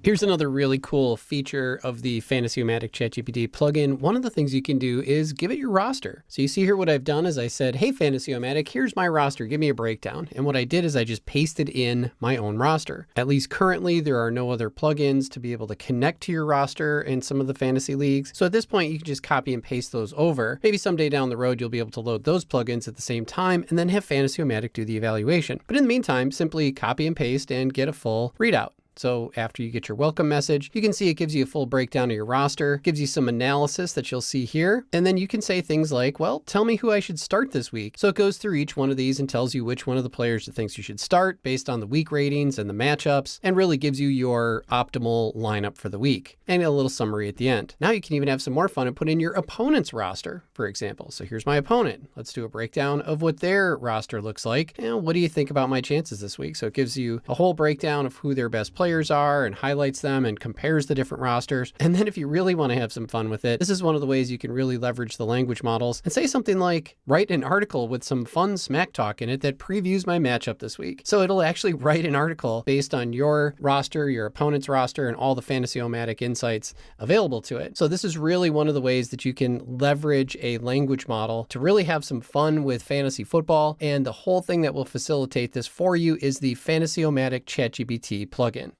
Here's another really cool feature of the FantasyoMatic ChatGPT plugin. One of the things you can do is give it your roster. So you see here what I've done is I said, hey, FantasyoMatic, here's my roster. Give me a breakdown. And what I did is I just pasted in my own roster. At least currently, there are no other plugins to be able to connect to your roster in some of the fantasy leagues. So at this point, you can just copy and paste those over. Maybe someday down the road, you'll be able to load those plugins at the same time and then have FantasyoMatic do the evaluation. But in the meantime, simply copy and paste and get a full readout. So after you get your welcome message, you can see it gives you a full breakdown of your roster, gives you some analysis that you'll see here. And then you can say things like, well, tell me who I should start this week. So it goes through each one of these and tells you which one of the players it thinks you should start based on the week ratings and the matchups, and really gives you your optimal lineup for the week and a little summary at the end. Now you can even have some more fun and put in your opponent's roster, for example. So here's my opponent. Let's do a breakdown of what their roster looks like. And what do you think about my chances this week? So it gives you a whole breakdown of who their best players are and highlights them and compares the different rosters. And then if you really want to have some fun with it, this is one of the ways you can really leverage the language models and say something like, write an article with some fun smack talk in it that previews my matchup this week. So it'll actually write an article based on your roster, your opponent's roster, and all the FantasyoMatic insights available to it. So this is really one of the ways that you can leverage a language model to really have some fun with fantasy football. And the whole thing that will facilitate this for you is the FantasyoMatic ChatGPT plugin.